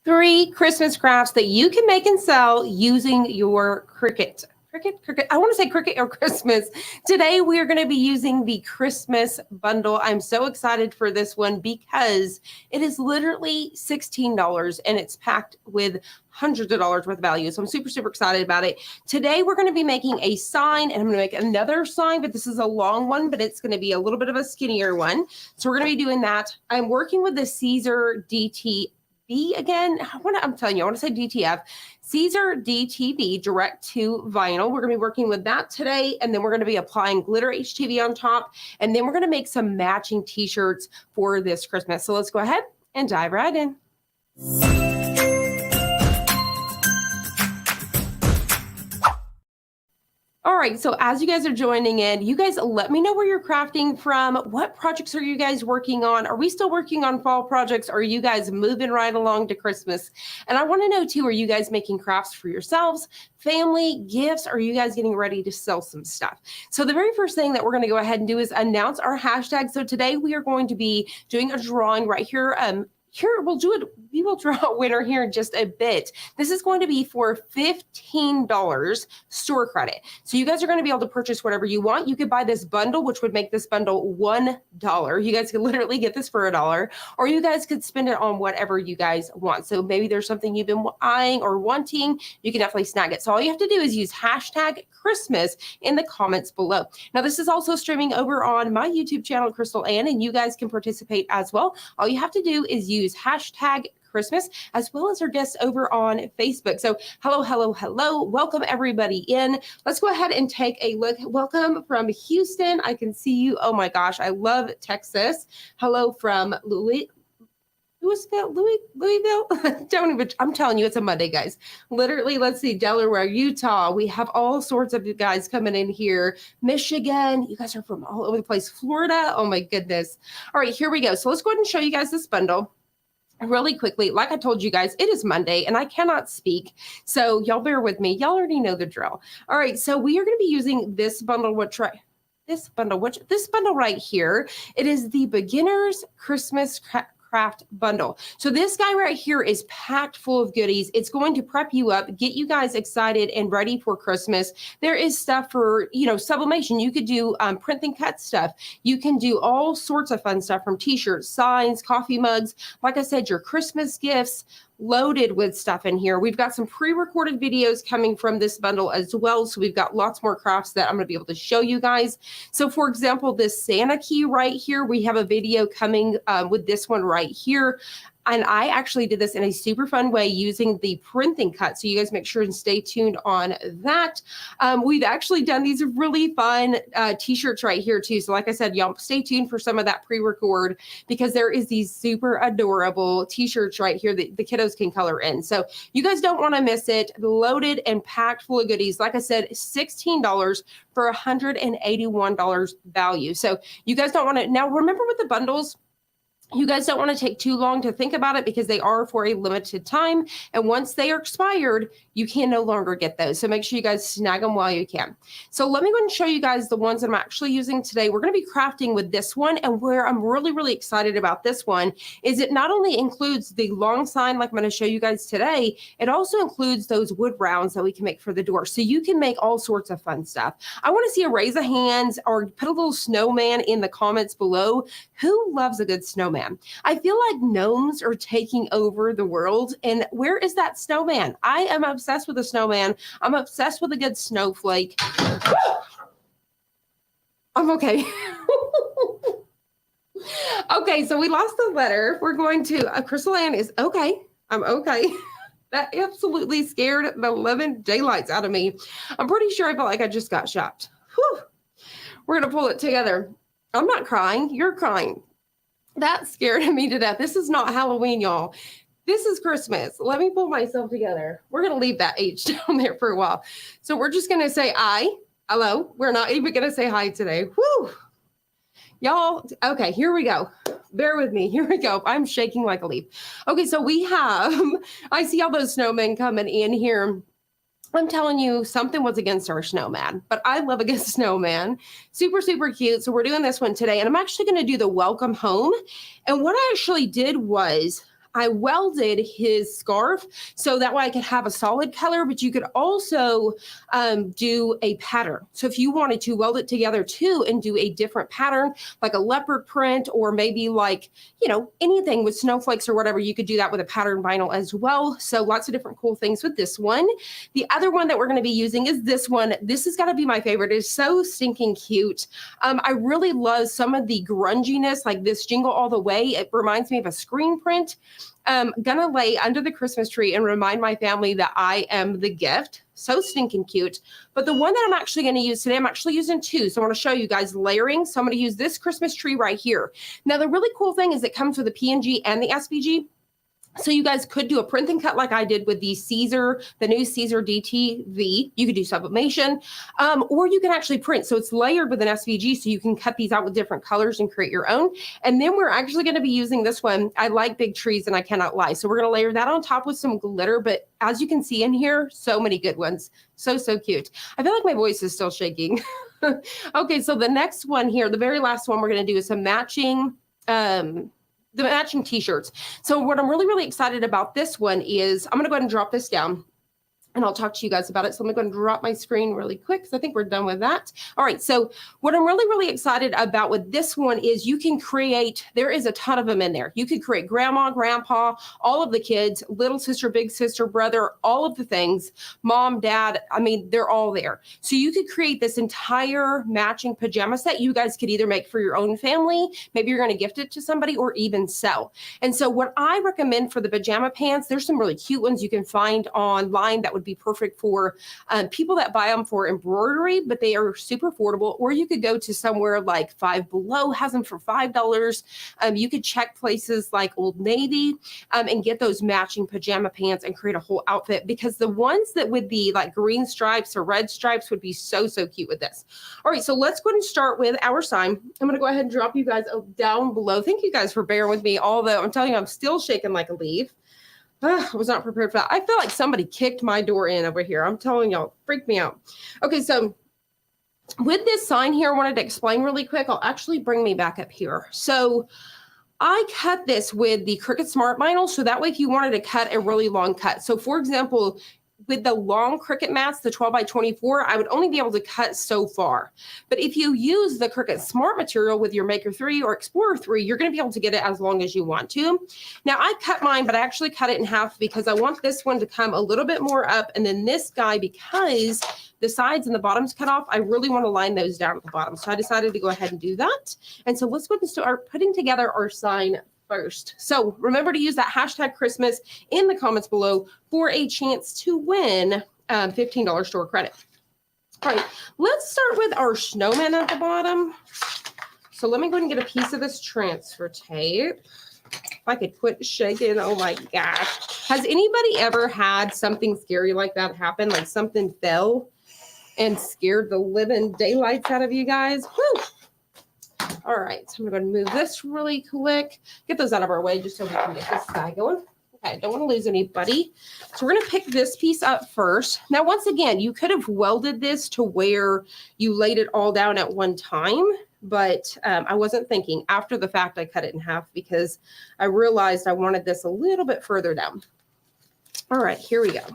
Three Christmas crafts that you can make and sell using your Cricut. I want to say Cricut or Christmas. Today we are going to be using the Christmas bundle. I'm so excited for this one because it is literally $16 and it's packed with hundreds of dollars worth of value. So I'm super excited about it. Today we're going to be making a sign, and I'm going to make another sign, but this is a long one, but it's going to be a little bit of a skinnier one. So we're going to be doing that. I'm working with the Caesar DTV again. I'm telling you, I want to say DTF. Caesar DTV direct to vinyl. We're going to be working with that today, and then we're going to be applying glitter HTV on top, and then we're going to make some matching t-shirts for this Christmas. So let's go ahead and dive right in. All right, so as you guys are joining in, you guys let me know where you're crafting from. What projects are you guys working on? Are we still working on fall projects? Or are you guys moving right along to Christmas? And I want to know too, are you guys making crafts for yourselves, family, gifts? Or are you guys getting ready to sell some stuff? So the very first thing that we're going to go ahead and do is announce our hashtag. So today we are going to be doing a drawing right here. Here, we will draw a winner here in just a bit. This is going to be for $15 store credit. So you guys are going to be able to purchase whatever you want. You could buy this bundle, which would make this bundle $1. You guys could literally get this for $1, or you guys could spend it on whatever you guys want. So maybe there's something you've been eyeing or wanting, you can definitely snag it. So all you have to do is use hashtag Christmas in the comments below. Now, this is also streaming over on my YouTube channel, Crystal Ann, and you guys can participate as well. All you have to do is use hashtag Christmas, as well as our guests over on Facebook. So hello. Welcome everybody in. Let's go ahead and take a look. Welcome from Houston. I can see you. Oh my gosh, I love Texas. Hello from Louisville. Don't even, I'm telling you, it's a Monday, guys. Literally, let's see, Delaware, Utah. We have all sorts of you guys coming in here. Michigan, you guys are from all over the place. Florida, oh my goodness. All right, here we go. So let's go ahead and show you guys this bundle really quickly. Like I told you guys, it is Monday and I cannot speak. So y'all bear with me. Y'all already know the drill. All right, so we are going to be using this bundle, this bundle right here. It is the Beginner's Christmas Craft bundle. So this guy right here is packed full of goodies. It's going to prep you up, get you guys excited and ready for Christmas. There is stuff for, sublimation. You could do print and cut stuff. You can do all sorts of fun stuff, from t-shirts, signs, coffee mugs. Like I said, your Christmas gifts, loaded with stuff in here. We've got some pre-recorded videos coming from this bundle as well. So we've got lots more crafts that I'm going to be able to show you guys. So for example, this Santa key right here, we have a video coming with this one right here. And I actually did this in a super fun way using the printing cut. So you guys make sure and stay tuned on that. We've actually done these really fun t-shirts right here too. So like I said, y'all stay tuned for some of that pre-record, because there is these super adorable t-shirts right here that the kiddos can color in. So you guys don't want to miss it. Loaded and packed full of goodies. Like I said, $16 for $181 value. So you guys don't want to, now remember with the bundles, you guys don't want to take too long to think about it, because they are for a limited time. And once they are expired, you can no longer get those. So make sure you guys snag them while you can. So let me go and show you guys the ones that I'm actually using today. We're going to be crafting with this one. And where I'm really excited about this one is it not only includes the long sign like I'm going to show you guys today, it also includes those wood rounds that we can make for the door. So you can make all sorts of fun stuff. I want to see a raise of hands or put a little snowman in the comments below. Who loves a good snowman? snowman. I feel like gnomes are taking over the world. And where is that snowman? I am obsessed with a snowman. I'm obsessed with a good snowflake. I'm okay. Okay, so we lost the letter. We're going to, Crystal Ann is okay. I'm okay. That absolutely scared the living daylights out of me. I'm pretty sure I felt like I just got shot. Whew. We're going to pull it together. I'm not crying. You're crying. That scared me to death. This is not Halloween, y'all. This is Christmas. Let me pull myself together. We're going to leave that H down there for a while. So we're just going to say hello. We're not even going to say hi today. Whew. Y'all, okay, here we go. Bear with me. Here we go. I'm shaking like a leaf. Okay, so we have, I see all those snowmen coming in here. I'm telling you, something was against our snowman, but I love a good snowman. Super, super cute. So we're doing this one today, and I'm actually going to do the welcome home. And what I actually did was I welded his scarf so that way I could have a solid color, but you could also do a pattern. So if you wanted to weld it together too and do a different pattern, like a leopard print, or maybe like, anything with snowflakes or whatever, you could do that with a pattern vinyl as well. So lots of different cool things with this one. The other one that we're going to be using is this one. This has got to be my favorite. It's so stinking cute. I really love some of the grunginess, like this Jingle All the Way. It reminds me of a screen print. Gonna lay under the Christmas tree and remind my family that I am the gift. So stinking cute. But the one that I'm actually going to use today, I'm actually using two. So I want to show you guys layering. So I'm going to use this Christmas tree right here. Now, the really cool thing is it comes with the PNG and the SVG. So you guys could do a print and cut like I did with the Caesar, the new Caesar DTV. You could do sublimation, or you can actually print. So it's layered with an SVG, so you can cut these out with different colors and create your own. And then we're actually going to be using this one. I like big trees and I cannot lie. So we're going to layer that on top with some glitter. But as you can see in here, so many good ones. So, so cute. I feel like my voice is still shaking. Okay, so the next one here, the very last one we're going to do is some matching the matching t-shirts. So what I'm really, really excited about this one is I'm going to go ahead and drop this down and I'll talk to you guys about it. So I'm going to drop my screen really quick because I think we're done with that. All right. So what I'm really, really excited about with this one is you can create, there is a ton of them in there. You could create grandma, grandpa, all of the kids, little sister, big sister, brother, all of the things, mom, dad. I mean, they're all there. So you could create this entire matching pajama set. You guys could either make for your own family. Maybe you're going to gift it to somebody or even sell. And so what I recommend for the pajama pants, there's some really cute ones you can find online that would be perfect for people that buy them for embroidery, but they are super affordable. Or you could go to somewhere like Five Below has them for $5. You could check places like Old Navy and get those matching pajama pants and create a whole outfit, because the ones that would be like green stripes or red stripes would be so, so cute with this. All right, so let's go ahead and start with our sign. I'm going to go ahead and drop you guys down below. Thank you guys for bearing with me, although I'm telling you, I'm still shaking like a leaf. I was not prepared for that. I feel like somebody kicked my door in over here. I'm telling y'all, freaked me out. Okay, so with this sign here, I wanted to explain really quick. I'll actually bring me back up here. So I cut this with the Cricut Smart Vinyl. So that way, if you wanted to cut a really long cut. So for example, with the long Cricut mats, the 12 by 24, I would only be able to cut so far. But if you use the Cricut Smart material with your Maker 3 or Explorer 3, you're going to be able to get it as long as you want to. Now, I cut mine, but I actually cut it in half because I want this one to come a little bit more up. And then this guy, because the sides and the bottoms cut off, I really want to line those down at the bottom. So I decided to go ahead and do that. And so let's go ahead and start putting together our sign first. So remember to use that hashtag Christmas in the comments below for a chance to win $15 store credit. All right, let's start with our snowman at the bottom. So let me go ahead and get a piece of this transfer tape. If I could quit shaking, oh my gosh. Has anybody ever had something scary like that happen? Like something fell and scared the living daylights out of you guys? Whew. All right, so I'm going to move this really quick. Get those out of our way just so we can get this side going. Okay, I don't want to lose anybody. So we're going to pick this piece up first. Now, once again, you could have welded this to where you laid it all down at one time, but I wasn't thinking. After the fact, I cut it in half because I realized I wanted this a little bit further down. All right, here we go.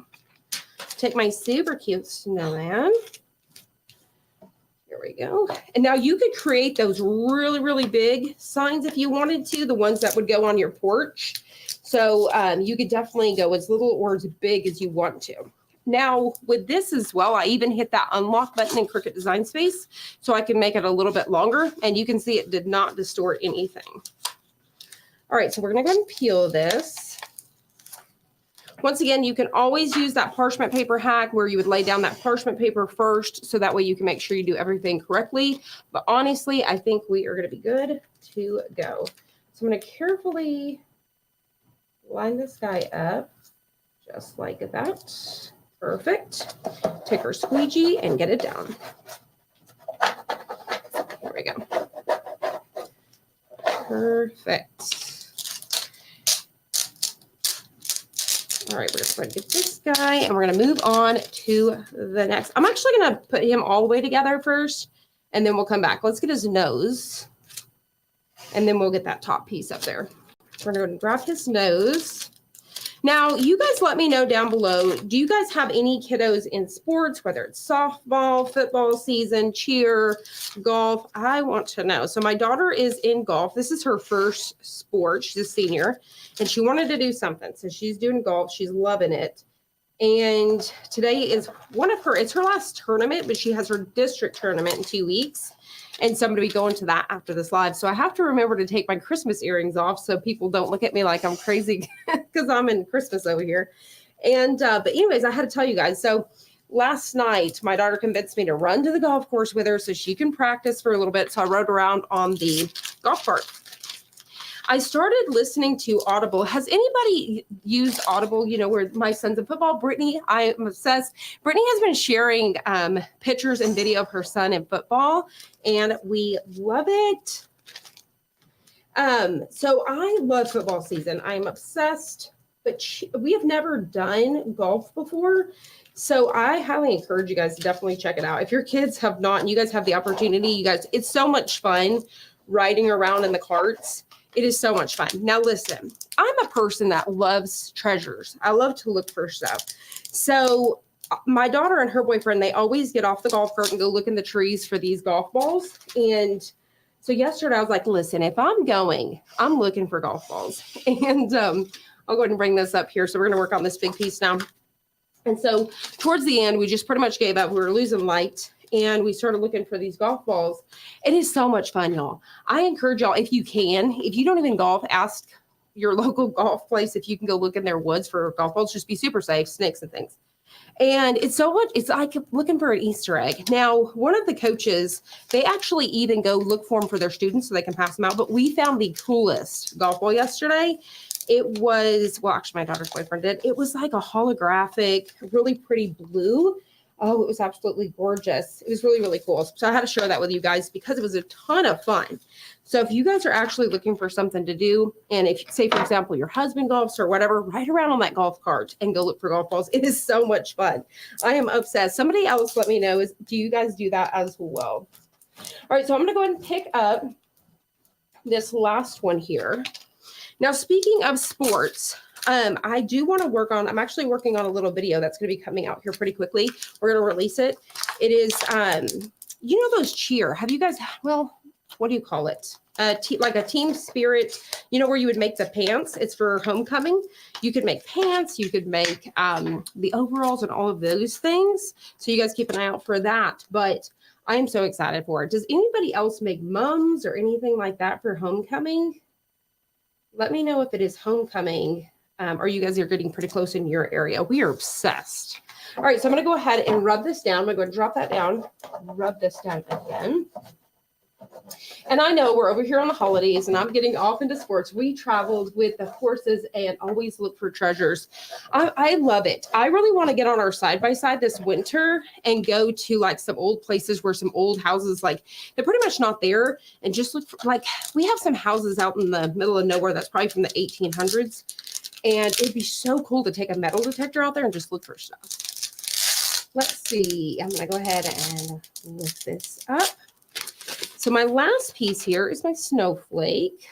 Take my super cute snowman. There we go. And now you could create those really, really big signs if you wanted to, the ones that would go on your porch. So you could definitely go as little or as big as you want to. Now with this as well, I even hit that unlock button in Cricut Design Space so I can make it a little bit longer, and you can see it did not distort anything. All right, so we're gonna go ahead and peel this. Once again, you can always use that parchment paper hack where you would lay down that parchment paper first, so that way you can make sure you do everything correctly. But honestly, I think we are gonna be good to go. So I'm gonna carefully line this guy up just like that. Perfect. Take our squeegee and get it down. There we go. Perfect. All right, we're just going to get this guy and we're going to move on to the next. I'm actually going to put him all the way together first and then we'll come back. Let's get his nose and then we'll get that top piece up there. We're going to grab his nose. Now, you guys let me know down below, do you guys have any kiddos in sports, whether it's softball, football season, cheer, golf? I want to know. So my daughter is in golf. This is her first sport. She's a senior, and she wanted to do something. So she's doing golf. She's loving it. And today is it's her last tournament, but she has her district tournament in 2 weeks. And so I'm going to be going to that after this live. So I have to remember to take my Christmas earrings off so people don't look at me like I'm crazy because I'm in Christmas over here. And but anyways, I had to tell you guys. So last night, my daughter convinced me to run to the golf course with her so she can practice for a little bit. So I rode around on the golf cart. I started listening to Audible. Has anybody used Audible? You know, where my son's in football. Brittany, I am obsessed. Brittany has been sharing pictures and video of her son in football, and we love it. So I love football season. I'm obsessed, but we have never done golf before. So I highly encourage you guys to definitely check it out. If your kids have not, and you guys have the opportunity, you guys, it's so much fun riding around in the carts. It is so much fun. Now, listen, I'm a person that loves treasures. I love to look for stuff. So my daughter and her boyfriend, they always get off the golf cart and go look in the trees for these golf balls. And so yesterday I was like, listen, if I'm going, I'm looking for golf balls. And I'll go ahead and bring this up here. So we're going to work on this big piece now. And so towards the end, we just pretty much gave up. We were losing light. And we started looking for these golf balls. It is so much fun, y'all. I encourage y'all, if you can, if you don't even golf, ask your local golf place if you can go look in their woods for golf balls. Just be super safe, snakes and things. And it's so much, it's like looking for an Easter egg. Now, one of the coaches, they actually even go look for them for their students so they can pass them out. But we found the coolest golf ball yesterday. It was, well, actually my daughter's boyfriend did. It was like a holographic, really pretty blue. Oh, it was absolutely gorgeous. It was really, really cool. So I had to share that with you guys because it was a ton of fun. So if you guys are actually looking for something to do, and if, say, for example, your husband golfs or whatever, ride around on that golf cart and go look for golf balls. It is so much fun. I am obsessed. Somebody else let me know, do you guys do that as well? All right, so I'm going to go ahead and pick up this last one here. Now, speaking of sports, I do want to work on, I'm actually working on a little video that's going to be coming out here pretty quickly. We're going to release it. It is, you know, those cheer. Have you guys, well, what do you call it? Like a team spirit, you know, where you would make the pants. It's for homecoming. You could make pants. You could make the overalls and all of those things. So you guys keep an eye out for that. But I am so excited for it. Does anybody else make mums or anything like that for homecoming? Let me know if it is homecoming. Or you guys are getting pretty close in your area. We are obsessed. All right, so I'm going to go ahead and rub this down. I'm going to go and drop that down, rub this down again. And I know we're over here on the holidays and I'm getting off into sports. We traveled with the horses and always look for treasures. I love it. I really want to get on our side-by-side this winter and go to like some old places where some old houses, like they're pretty much not there, and just look for, like, we have some houses out in the middle of nowhere that's probably from the 1800s. And it'd be so cool to take a metal detector out there and just look for stuff. Let's see. I'm going to go ahead and lift this up. So my last piece here is my snowflake.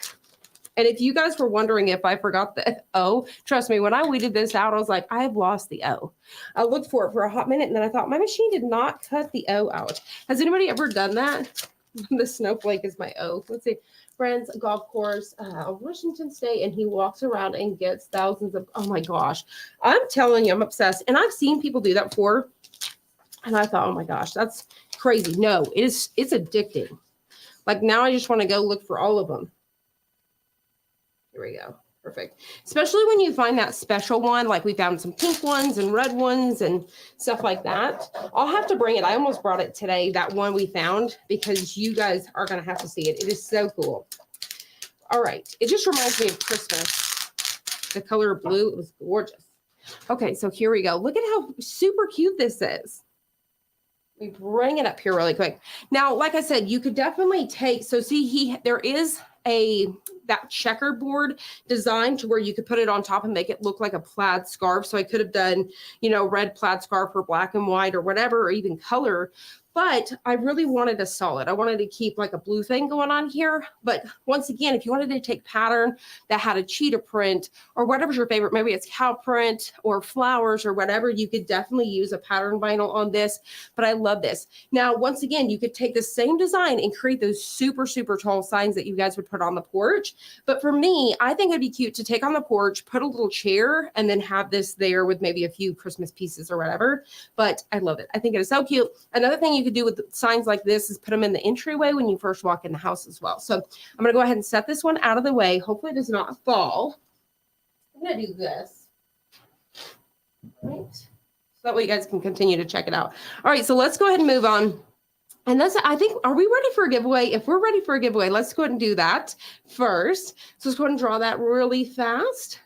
And if you guys were wondering if I forgot the O, trust me, when I weeded this out, I was like, I've lost the O. I looked for it for a hot minute, and then I thought, my machine did not cut the O out. Has anybody ever done that? The snowflake is my O. Let's see. Friends, golf course, Washington State, and he walks around and gets thousands of, oh my gosh. I'm telling you, I'm obsessed. And I've seen people do that before, and I thought, oh my gosh, that's crazy. No, it's addicting. Like now I just want to go look for all of them. Here we go. Perfect. Especially when you find that special one, like we found some pink ones and red ones and stuff like that. I'll have to bring it. I almost brought it today, that one we found, because you guys are going to have to see it. It is so cool. All right. It just reminds me of Christmas. The color blue, it was gorgeous. Okay, so here we go. Look at how super cute this is. We bring it up here really quick. Now, like I said, you could definitely take, so see, there is that checkerboard design to where you could put it on top and make it look like a plaid scarf. So I could have done, red plaid scarf or black and white or whatever, or even color. But I really wanted a solid. I wanted to keep like a blue thing going on here. But once again, if you wanted to take pattern that had a cheetah print or whatever's your favorite, maybe it's cow print or flowers or whatever, you could definitely use a pattern vinyl on this. But I love this. Now, once again, you could take the same design and create those super, super tall signs that you guys would put on the porch. But for me, I think it'd be cute to take on the porch, put a little chair, and then have this there with maybe a few Christmas pieces or whatever. But I love it. I think it is so cute. Another thing you could do with signs like this is put them in the entryway when you first walk in the house as well. So I'm going to go ahead and set this one out of the way. Hopefully it does not fall. I'm going to do this. Right. So that way you guys can continue to check it out. All right. So let's go ahead and move on. And I think, are we ready for a giveaway? If we're ready for a giveaway, let's go ahead and do that first. So let's go ahead and draw that really fast.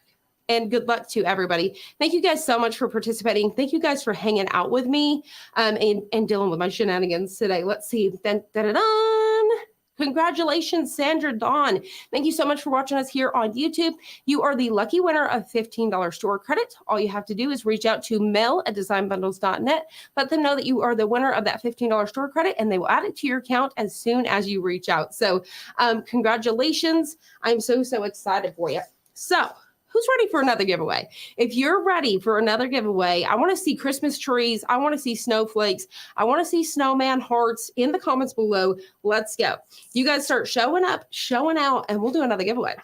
And good luck to everybody. Thank you guys so much for participating. Thank you guys for hanging out with me and dealing with my shenanigans today. Let's see. Dun, dun, dun, dun. Congratulations, Sandra Dawn. Thank you so much for watching us here on YouTube. You are the lucky winner of $15 store credit. All you have to do is reach out to mel@designbundles.net. Let them know that you are the winner of that $15 store credit, and they will add it to your account as soon as you reach out. So congratulations. I'm so, so excited for you. So who's ready for another giveaway? If you're ready for another giveaway, I want to see Christmas trees. I want to see snowflakes. I want to see snowman hearts in the comments below. Let's go. You guys start showing up, showing out, and we'll do another giveaway.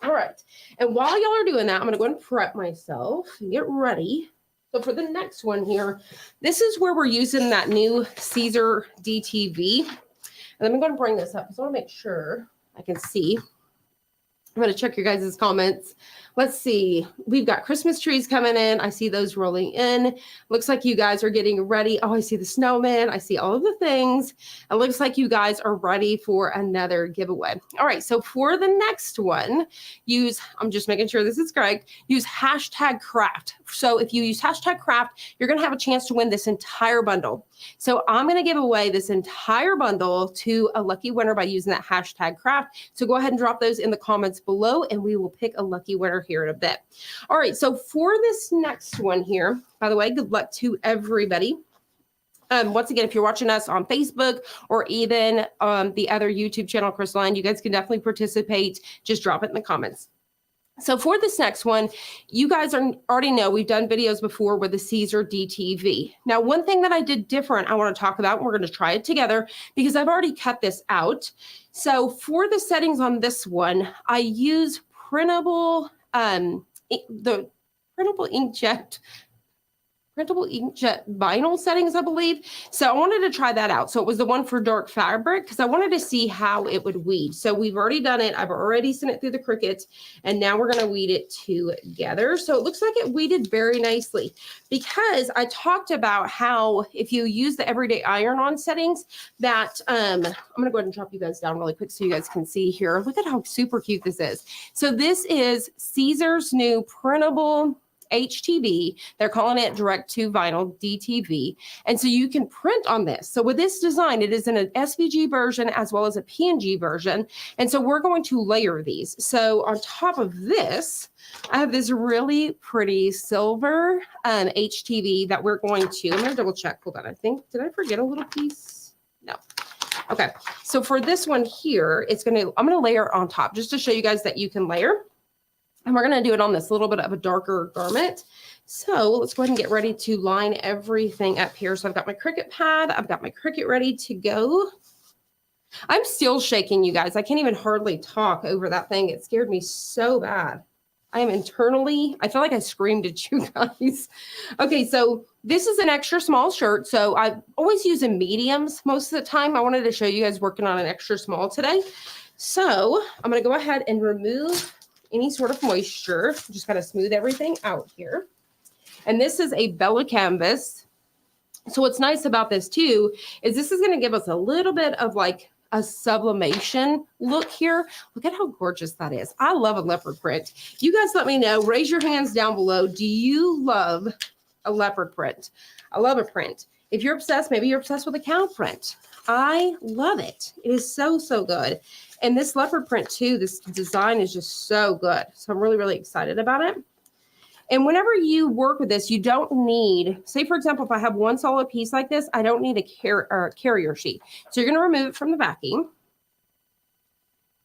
All right. And while y'all are doing that, I'm going to go ahead and prep myself and get ready. So for the next one here, this is where we're using that new Caesar DTV. And let me go and bring this up because I want to make sure I can see. I'm going to check your guys' comments. Let's see. We've got Christmas trees coming in. I see those rolling in. Looks like you guys are getting ready. Oh, I see the snowman. I see all of the things. It looks like you guys are ready for another giveaway. All right. So for the next one, I'm just making sure this is correct, use #craft. So if you use #craft, you're going to have a chance to win this entire bundle. So I'm going to give away this entire bundle to a lucky winner by using that #craft. So go ahead and drop those in the comments below, and we will pick a lucky winner here in a bit. All right, so for this next one here, by the way, good luck to everybody. Once again, if you're watching us on Facebook or even the other YouTube channel, Crystalline, you guys can definitely participate. Just drop it in the comments. So for this next one, you guys already know we've done videos before with the Caesar DTV. Now, one thing that I did different, I want to talk about, and we're going to try it together because I've already cut this out. So for the settings on this one, I use printable, the printable inkjet vinyl settings, I believe. So I wanted to try that out. So it was the one for dark fabric because I wanted to see how it would weed. So we've already done it. I've already sent it through the Cricut, and now we're going to weed it together. So it looks like it weeded very nicely because I talked about how if you use the everyday iron-on settings that I'm going to go ahead and drop you guys down really quick so you guys can see here. Look at how super cute this is. So this is Caesar's new printable HTV. They're calling it direct to vinyl DTV. And so you can print on this. So with this design, it is in an SVG version as well as a PNG version. And so we're going to layer these. So on top of this, I have this really pretty silver HTV that we're going to, I'm going to double check. Hold on. Did I forget a little piece? No. Okay, so for this one here, I'm gonna layer on top just to show you guys that you can layer. And we're gonna do it on this little bit of a darker garment. So let's go ahead and get ready to line everything up here. So I've got my Cricut pad, I've got my Cricut ready to go. I'm still shaking, you guys. I can't even hardly talk over that thing. It scared me so bad. I feel like I screamed at you guys. Okay, so this is an extra small shirt. So I always use in mediums most of the time. I wanted to show you guys working on an extra small today. So I'm gonna go ahead and remove any sort of moisture. Just gotta smooth everything out here. And this is a Bella canvas. So what's nice about this too, is this is gonna give us a little bit of like a sublimation look here. Look at how gorgeous that is. I love a leopard print. You guys let me know, raise your hands down below. Do you love a leopard print? I love a print. If you're obsessed, maybe you're obsessed with a cow print. I love it. It is so, so good. And this leopard print too, this design is just so good. So I'm really, really excited about it. And whenever you work with this, you don't need, say for example, if I have one solid piece like this, I don't need a carrier sheet. So you're going to remove it from the backing.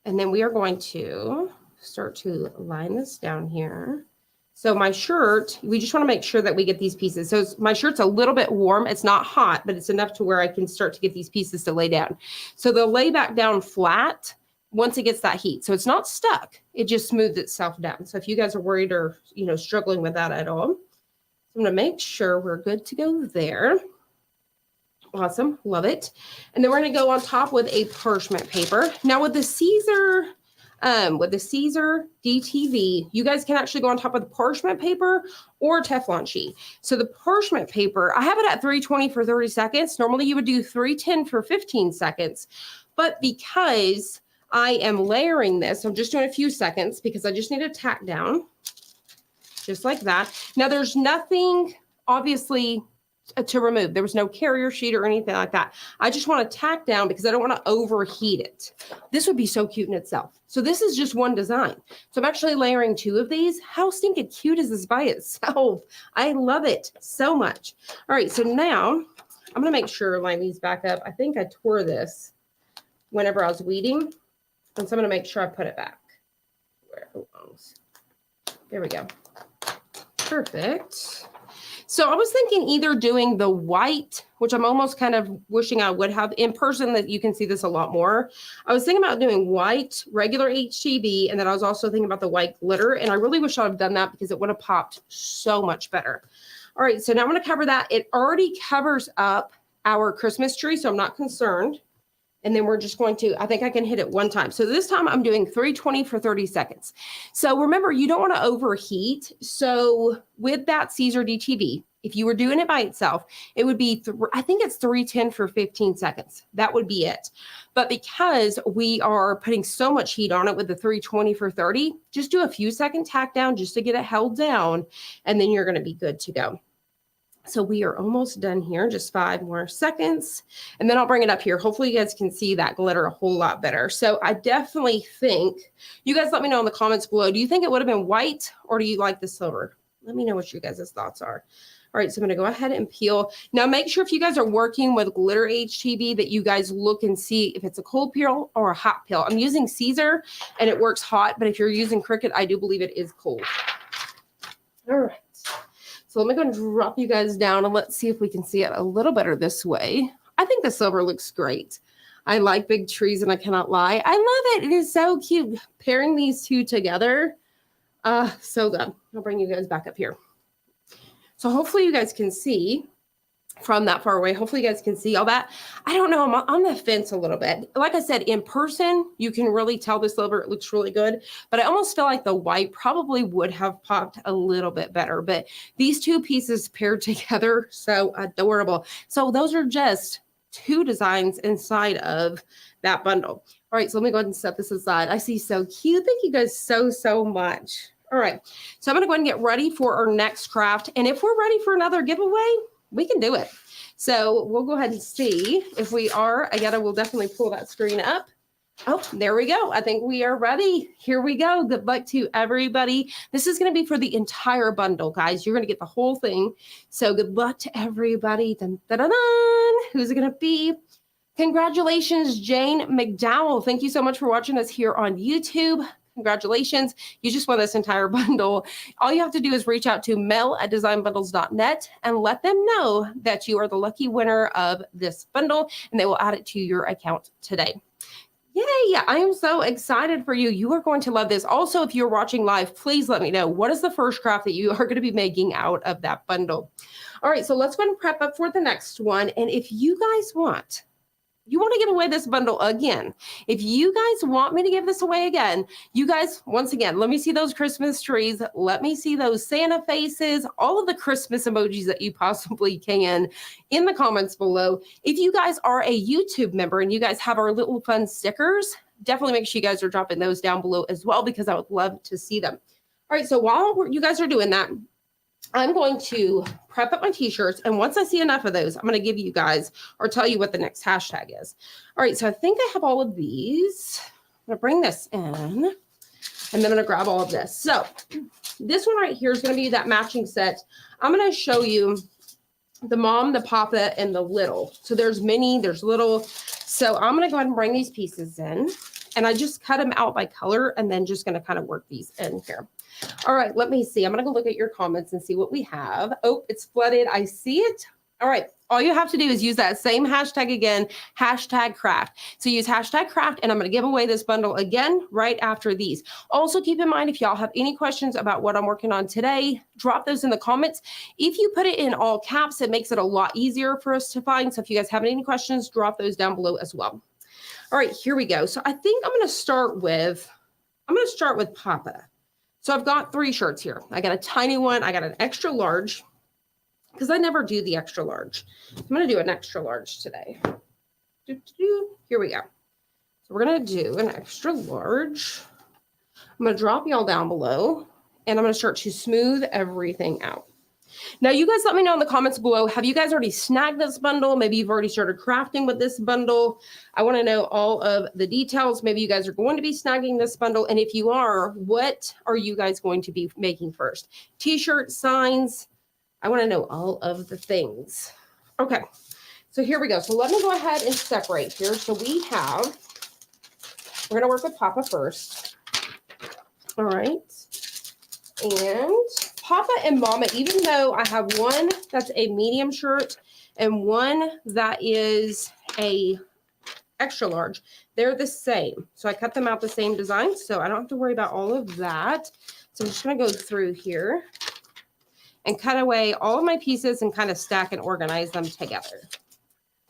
And then we are going to start to line this down here. So my shirt, we just want to make sure that we get these pieces. So my shirt's a little bit warm. It's not hot, but it's enough to where I can start to get these pieces to lay down. So they'll lay back down flat once it gets that heat. So it's not stuck. It just smooths itself down. So if you guys are worried or, struggling with that at all, so I'm going to make sure we're good to go there. Awesome. Love it. And then we're going to go on top with a parchment paper. Now with the Caesar DTV, you guys can actually go on top of the parchment paper or Teflon sheet. So the parchment paper, I have it at 320 for 30 seconds. Normally you would do 310 for 15 seconds. But because I am layering this, I'm just doing a few seconds because I just need to tack down just like that. Now there's nothing obviously to remove. There was no carrier sheet or anything like that. I just want to tack down because I don't want to overheat it. This would be so cute in itself. So this is just one design. So I'm actually layering two of these. How stinking cute is this by itself? I love it so much. All right, so now I'm going to make sure I line these back up. I think I tore this whenever I was weeding. And so I'm going to make sure I put it back where it belongs. There we go. Perfect. So I was thinking either doing the white, which I'm almost kind of wishing I would have in person, that you can see this a lot more. I was thinking about doing white, regular HTV, and then I was also thinking about the white glitter. And I really wish I would have done that because it would have popped so much better. All right, so now I'm going to cover that. It already covers up our Christmas tree, so I'm not concerned. And then we're just going to, I think I can hit it one time. So this time I'm doing 320 for 30 seconds. So remember, you don't want to overheat. So with that Caesar DTV, if you were doing it by itself, it would be, I think it's 310 for 15 seconds. That would be it. But because we are putting so much heat on it with the 320 for 30, just do a few second tack down just to get it held down. And then you're going to be good to go. So we are almost done here, just 5 more seconds. And then I'll bring it up here. Hopefully you guys can see that glitter a whole lot better. So I definitely think, you guys let me know in the comments below, do you think it would have been white or do you like the silver? Let me know what you guys' thoughts are. All right, so I'm going to go ahead and peel. Now make sure if you guys are working with glitter HTV that you guys look and see if it's a cold peel or a hot peel. I'm using Caesar and it works hot, but if you're using Cricut, I do believe it is cold. All right. So let me go and drop you guys down and let's see if we can see it a little better this way. I think the silver looks great. I like big trees and I cannot lie. I love it. It is so cute. Pairing these two together. So good. I'll bring you guys back up here. So hopefully you guys can see from that far away. Hopefully you guys can see all that. I don't know. I'm on the fence a little bit. Like I said, in person, you can really tell the silver. It looks really good. But I almost feel like the white probably would have popped a little bit better. But these two pieces paired together, so adorable. So those are just 2 designs inside of that bundle. All right, so let me go ahead and set this aside. I see so cute. Thank you guys so, so much. All right, so I'm going to go ahead and get ready for our next craft. And if we're ready for another giveaway, we can do it. So we'll go ahead and see if we are. Again, we'll definitely pull that screen up. Oh, there we go. I think we are ready. Here we go. Good luck to everybody. This is going to be for the entire bundle, guys. You're going to get the whole thing. So good luck to everybody. Dun, dun, dun, dun. Who's it going to be? Congratulations, Jane McDowell. Thank you so much for watching us here on YouTube. Congratulations. You just won this entire bundle. All you have to do is reach out to mel@designbundles.net and let them know that you are the lucky winner of this bundle, and they will add it to your account today. Yay! I am so excited for you. You are going to love this. Also, if you're watching live, please let me know what is the first craft that you are going to be making out of that bundle. All right, so let's go ahead and prep up for the next one. And if you guys want, you want to give away this bundle again. If you guys want me to give this away again, you guys, once again, let me see those Christmas trees. Let me see those Santa faces, all of the Christmas emojis that you possibly can in the comments below. If you guys are a YouTube member and you guys have our little fun stickers, definitely make sure you guys are dropping those down below as well, because I would love to see them. All right, so while you guys are doing that, I'm going to prep up my t-shirts, and once I see enough of those, I'm going to give you guys or tell you what the next hashtag is. All right, so I think I have all of these. I'm going to bring this in, and then I'm going to grab all of this. So this one right here is going to be that matching set. I'm going to show you the mom, the papa, and the little. So there's mini, there's little. So I'm going to go ahead and bring these pieces in, and I just cut them out by color, and then just going to kind of work these in here. All right, let me see. I'm going to go look at your comments and see what we have. Oh, it's flooded. I see it. All right. All you have to do is use that same hashtag again, hashtag craft. So use hashtag craft, and I'm going to give away this bundle again right after these. Also, keep in mind, if y'all have any questions about what I'm working on today, drop those in the comments. If you put it in all caps, it makes it a lot easier for us to find. So if you guys have any questions, drop those down below as well. All right, here we go. So I think I'm going to start with Papa. So I've got 3 shirts here. I got a tiny one. I got an extra large, because I never do the extra large. I'm going to do an extra large today. Here we go. So we're going to do an extra large. I'm going to drop y'all down below, and I'm going to start to smooth everything out. Now, you guys let me know in the comments below, have you guys already snagged this bundle? Maybe you've already started crafting with this bundle. I want to know all of the details. Maybe you guys are going to be snagging this bundle. And if you are, what are you guys going to be making first? T-shirts, signs. I want to know all of the things. Okay, so here we go. So let me go ahead and separate here. So we're going to work with Papa first. All right. And Papa and Mama, even though I have one that's a medium shirt and one that is a extra large, they're the same. So I cut them out the same design, so I don't have to worry about all of that. So I'm just going to go through here and cut away all of my pieces and kind of stack and organize them together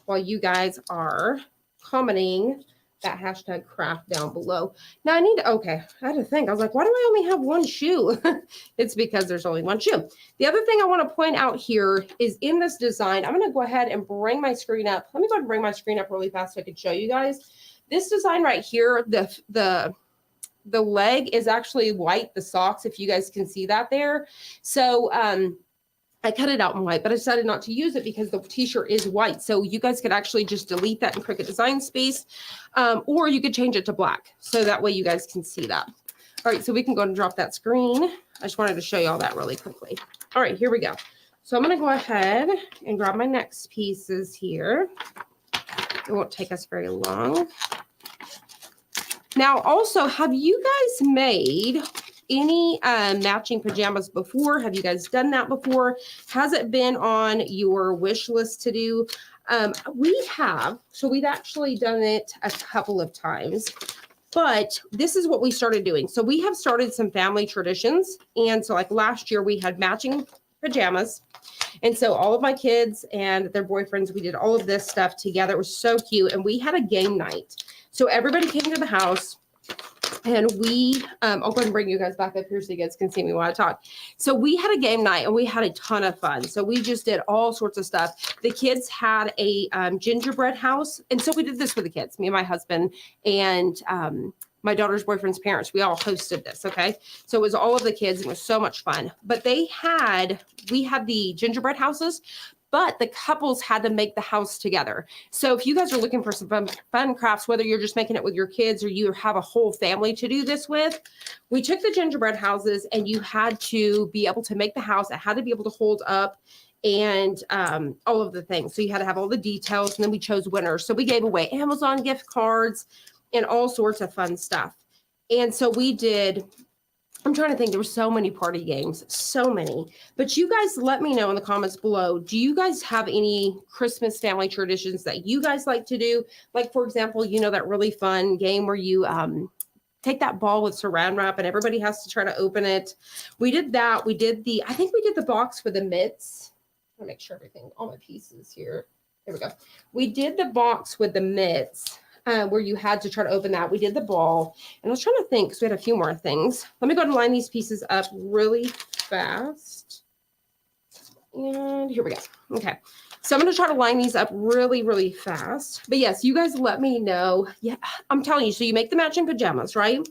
while you guys are commenting that hashtag craft down below. Now I had to think. I was like, why do I only have one shoe? It's because there's only one shoe. The other thing I want to point out here is in this design, I'm going to go ahead and bring my screen up. Let me go ahead and bring my screen up really fast so I can show you guys. This design right here, the leg is actually white, the socks, if you guys can see that there. So I cut it out in white, but I decided not to use it because the t-shirt is white. So you guys could actually just delete that in Cricut Design Space, or you could change it to black. So that way you guys can see that. All right, so we can go and drop that screen. I just wanted to show you all that really quickly. All right, here we go. So I'm going to go ahead and grab my next pieces here. It won't take us very long. Now, also, have you guys made any matching pajamas before? Have you guys done that before? Has it been on your wish list to do? We have. So we've actually done it a couple of times, but this is what we started doing. So we have started some family traditions. And so like last year we had matching pajamas. And so all of my kids and their boyfriends, we did all of this stuff together. It was so cute. And we had a game night. So everybody came to the house. And I'll go ahead and bring you guys back up here so you guys can see me while I talk. So we had a game night and we had a ton of fun. So we just did all sorts of stuff. The kids had a gingerbread house. And so we did this with the kids, me and my husband and my daughter's boyfriend's parents. We all hosted this, okay? So it was all of the kids. It was so much fun. But we had the gingerbread houses, but the couples had to make the house together. So if you guys are looking for some fun crafts, whether you're just making it with your kids or you have a whole family to do this with, we took the gingerbread houses and you had to be able to make the house. It had to be able to hold up and all of the things. So you had to have all the details, and then we chose winners. So we gave away Amazon gift cards and all sorts of fun stuff. And so we did, I'm trying to think, there were so many party games, so many. But you guys let me know in the comments below, do you guys have any Christmas family traditions that you guys like to do? Like, for example, you know, that really fun game where you take that ball with saran wrap and everybody has to try to open it. We did that. We did I think we did the box with the mitts. I'll make sure everything, all my pieces here. There we go. We did the box with the mitts. Where you had to try to open that. We did the ball. And I was trying to think, because we had a few more things. Let me go and line these pieces up really fast. And here we go. Okay. So I'm going to try to line these up really, really fast. But yes, you guys let me know. Yeah, I'm telling you. So you make the matching pajamas, right?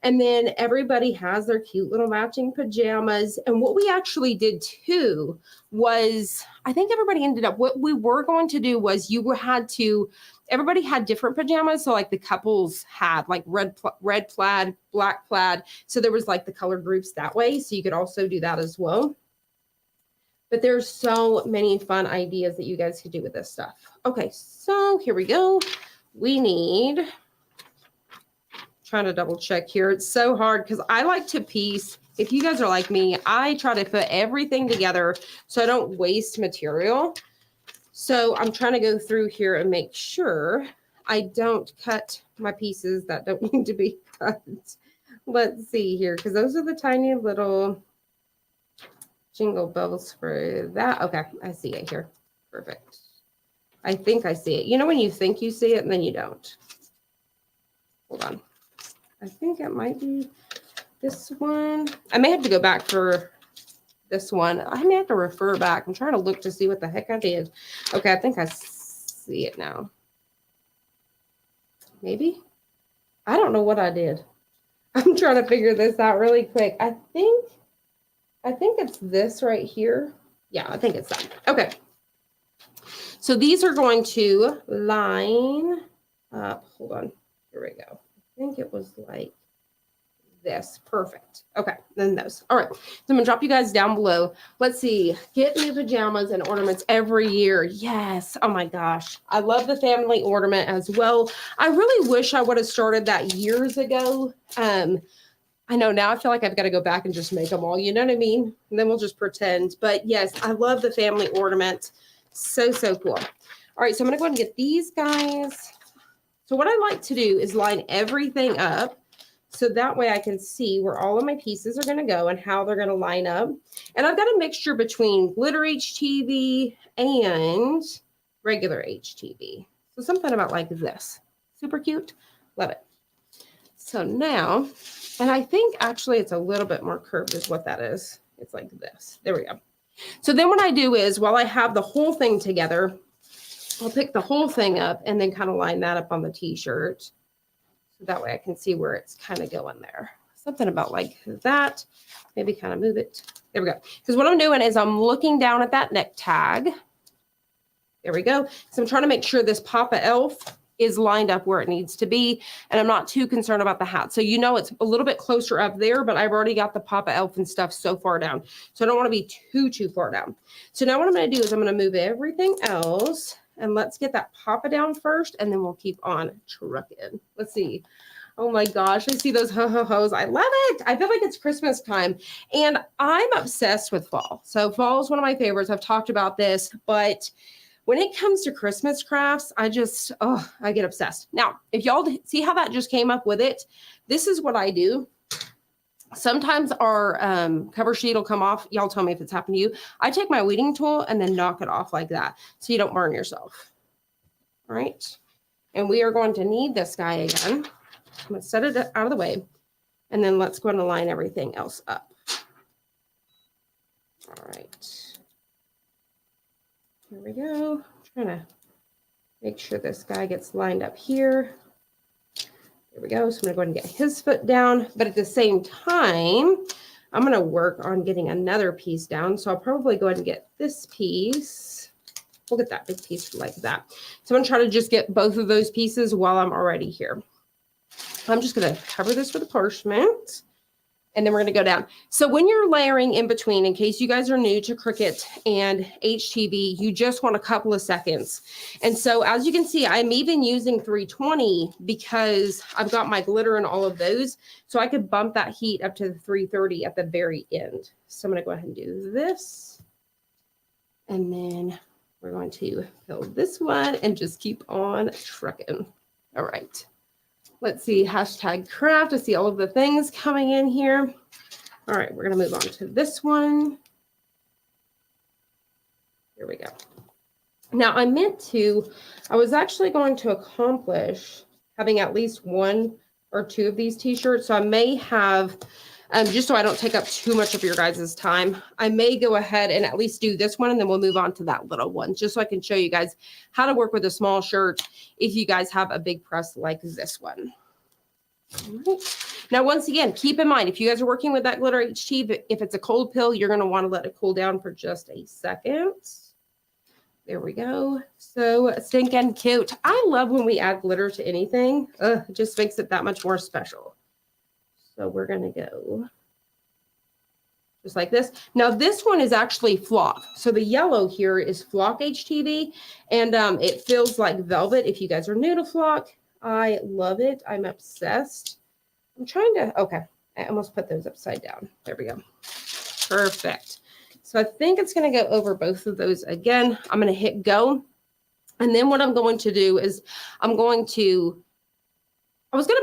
And then everybody has their cute little matching pajamas. And what we actually did too was, I think everybody ended up, what we were going to do was everybody had different pajamas. So like the couples had like red plaid, black plaid. So there was like the color groups that way. So you could also do that as well. But there's so many fun ideas that you guys could do with this stuff. Okay, so here we go. We need, trying to double check here. It's so hard because I like to piece. If you guys are like me, I try to put everything together so I don't waste material. So I'm trying to go through here and make sure I don't cut my pieces that don't need to be cut. Let's see here, because those are the tiny little jingle bells for that. Okay, I see it here. Perfect. I think I see it. You know when you think you see it and then you don't. Hold on. I think it might be this one. I may have to go back for this one. I may have to refer back. I'm trying to look to see what the heck I did. Okay, I think I see it now. Maybe. I don't know what I did. I'm trying to figure this out really quick. I think it's this right here. Yeah, I think it's that. Okay. So these are going to line up. Hold on. Here we go. I think it was like this. Perfect. Okay, then those. All right, so I'm gonna drop you guys down below. Let's see. Get new pajamas and ornaments every year. Yes. Oh my gosh. I love the family ornament as well. I really wish I would have started that years ago. I know now I feel like I've got to go back and just make them all, you know what I mean? And then we'll just pretend. But yes, I love the family ornament. So, so cool. All right, so I'm gonna go ahead and get these guys. So what I like to do is line everything up so that way I can see where all of my pieces are going to go and how they're going to line up. And I've got a mixture between glitter HTV and regular HTV. So something about like this. Super cute. Love it. So now, and I think actually it's a little bit more curved is what that is. It's like this. There we go. So then what I do is while I have the whole thing together, I'll pick the whole thing up and then kind of line that up on the t-shirt. So that way I can see where it's kind of going there. Something about like that. Maybe kind of move it. There we go. Because what I'm doing is I'm looking down at that neck tag. There we go. So I'm trying to make sure this Papa Elf is lined up where it needs to be. And I'm not too concerned about the hat. So you know it's a little bit closer up there, but I've already got the Papa Elf and stuff so far down. So I don't want to be too far down. So now what I'm going to do is I'm going to move everything else. And let's get that Papa down first, and then we'll keep on trucking. Let's see. Oh my gosh, I see those ho-ho-hos. I love it. I feel like it's Christmas time. And I'm obsessed with fall. So fall is one of my favorites. I've talked about this, but when it comes to Christmas crafts, I get obsessed. Now, if y'all see how that just came up with it, this is what I do. Sometimes our cover sheet will come off. Y'all tell me if it's happened to you. I take my weeding tool and then knock it off like that so you don't burn yourself. All right. And we are going to need this guy again. I'm going to set it out of the way. And then let's go and line everything else up. All right. Here we go. I'm trying to make sure this guy gets lined up here. There we go. So I'm going to go ahead and get his foot down. But at the same time, I'm going to work on getting another piece down. So I'll probably go ahead and get this piece. We'll get that big piece like that. So I'm going to try to just get both of those pieces while I'm already here. I'm just going to cover this with a parchment. And then we're going to go down. So when you're layering in between, in case you guys are new to Cricut and HTV, you just want a couple of seconds. And so as you can see, I'm even using 320 because I've got my glitter and all of those. So I could bump that heat up to 330 at the very end. So I'm going to go ahead and do this. And then we're going to fill this one and just keep on trucking. All right. Let's see, hashtag craft. I see all of the things coming in here. All right, we're going to move on to this one. Here we go. Now, I was actually going to accomplish having at least one or two of these t-shirts. So I may have, just so I don't take up too much of your guys' time, I may go ahead and at least do this one, and then we'll move on to that little one, just so I can show you guys how to work with a small shirt if you guys have a big press like this one. All right. Now, once again, keep in mind, if you guys are working with that glitter HT, if it's a cold pill, you're going to want to let it cool down for just a second. There we go. So stinking cute. I love when we add glitter to anything. It just makes it that much more special. So we're going to go just like this. Now this one is actually flock. So the yellow here is flock HTV, and it feels like velvet. If you guys are new to flock, I love it. I'm obsessed. I'm trying to, okay. I almost put those upside down. There we go. Perfect. So I think it's going to go over both of those again. I'm going to hit go. And then what I'm going to do is I was going to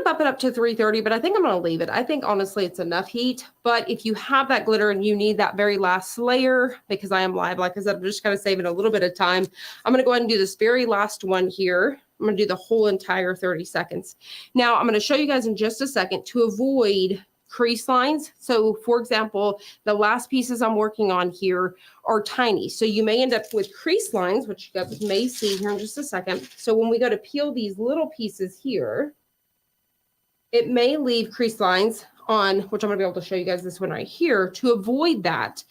bump it up to 330, but I think I'm going to leave it. I think honestly it's enough heat. But if you have that glitter and you need that very last layer, because I am live, like I said, I'm just kind of saving a little bit of time. I'm going to go ahead and do this very last one here. I'm going to do the whole entire 30 seconds. Now I'm going to show you guys in just a second to avoid crease lines. So for example, the last pieces I'm working on here are tiny. So you may end up with crease lines, which you guys may see here in just a second. So when we go to peel these little pieces here, it may leave crease lines on, which I'm going to be able to show you guys this one right here. To avoid that,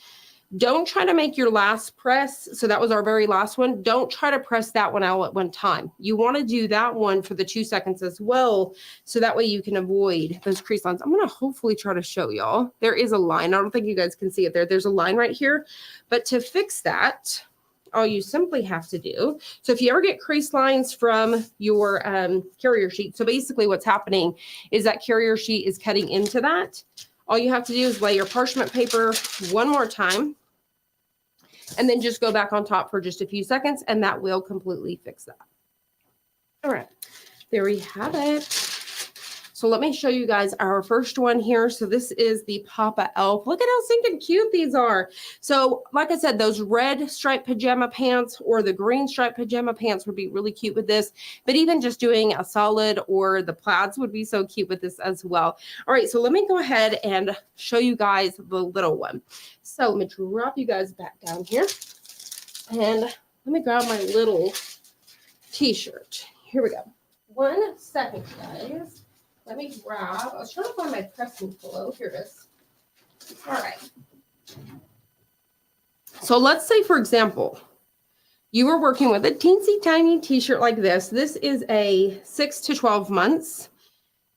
don't try to make your last press. So that was our very last one. Don't try to press that one out at one time. You want to do that one for the 2 seconds as well. So that way you can avoid those crease lines. I'm going to hopefully try to show y'all. There is a line. I don't think you guys can see it there. There's a line right here. But to fix that, all you simply have to do, so if you ever get crease lines from your carrier sheet, so basically what's happening is that carrier sheet is cutting into that. All you have to do is lay your parchment paper one more time and then just go back on top for just a few seconds, and that will completely fix that. All right, there we have it. So let me show you guys our first one here. So this is the Papa Elf. Look at how stinking cute these are. So like I said, those red striped pajama pants or the green striped pajama pants would be really cute with this. But even just doing a solid or the plaids would be so cute with this as well. All right, so let me go ahead and show you guys the little one. So let me drop you guys back down here. And let me grab my little t-shirt. Here we go. 1 second, guys. Let me grab, I was trying to find my pressing pillow. Here it is. All right. So let's say, for example, you were working with a teensy tiny t-shirt like this. This is a 6 to 12 months.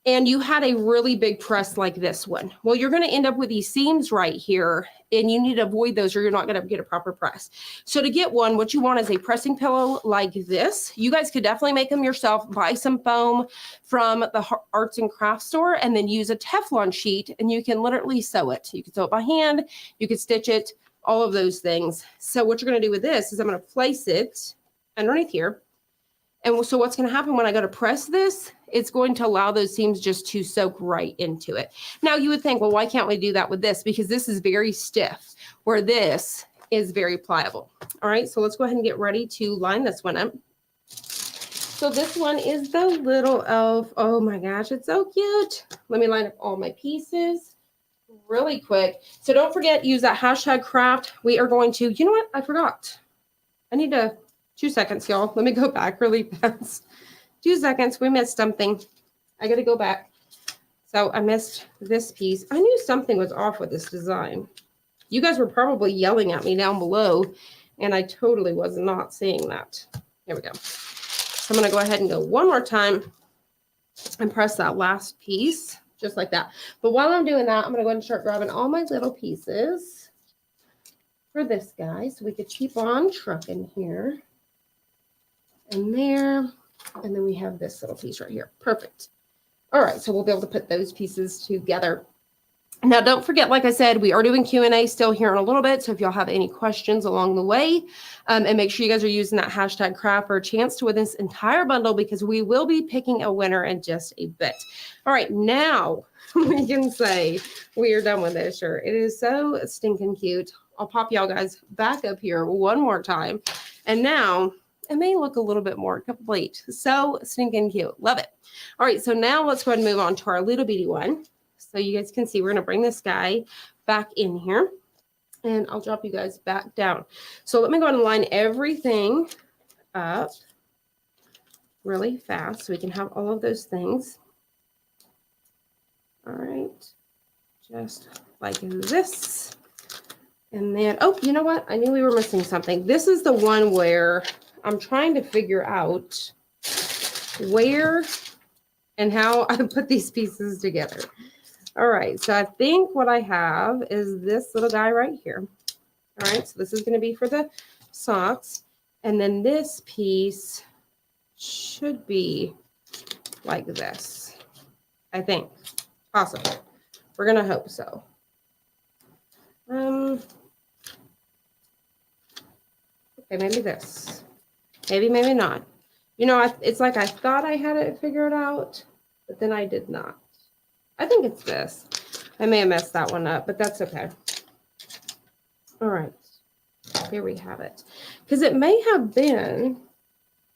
And you had a really big press like this one. Well, you're going to end up with these seams right here, and you need to avoid those or you're not going to get a proper press. So to get one, what you want is a pressing pillow like this. You guys could definitely make them yourself. Buy some foam from the arts and crafts store and then use a Teflon sheet, and you can literally sew it. You can sew it by hand, you can stitch it, all of those things. So what you're going to do with this is I'm going to place it underneath here. And so what's going to happen when I go to press this, it's going to allow those seams just to soak right into it. Now you would think, well, why can't we do that with this? Because this is very stiff, where this is very pliable. All right, so let's go ahead and get ready to line this one up. So this one is the little elf. Oh my gosh, it's so cute. Let me line up all my pieces really quick. So don't forget, use that hashtag craft. We are going to, you know what? I forgot. I need to 2 seconds, y'all. Let me go back really fast. 2 seconds. We missed something. I got to go back. So I missed this piece. I knew something was off with this design. You guys were probably yelling at me down below, and I totally was not seeing that. Here we go. So I'm going to go ahead and go one more time and press that last piece just like that. But while I'm doing that, I'm going to go ahead and start grabbing all my little pieces for this guy. So we could keep on trucking here and there. And then we have this little piece right here. Perfect. All right. So we'll be able to put those pieces together. Now, don't forget, like I said, we are doing Q&A still here in a little bit. So if y'all have any questions along the way, and make sure you guys are using that hashtag craft for a chance to win this entire bundle, because we will be picking a winner in just a bit. All right, now we can say we are done with this shirt. It is so stinking cute. I'll pop y'all guys back up here one more time. And now it may look a little bit more complete. So stinking cute. Love it. All right, so now let's go ahead and move on to our little bitty one. So you guys can see we're going to bring this guy back in here, and I'll drop you guys back down. So let me go ahead and line everything up really fast so we can have all of those things. All right, just like this. And then, oh, you know what? I knew we were missing something. This is the one where I'm trying to figure out where and how I put these pieces together. All right, so I think what I have is this little guy right here. All right, so this is going to be for the socks. And then this piece should be like this, I think. Possibly. We're going to hope so. Okay, maybe this. Maybe, maybe not. You know, it's like I thought I had it figured out, but then I did not. I think it's this. I may have messed that one up, but that's okay. All right. Here we have it. Because it may have been,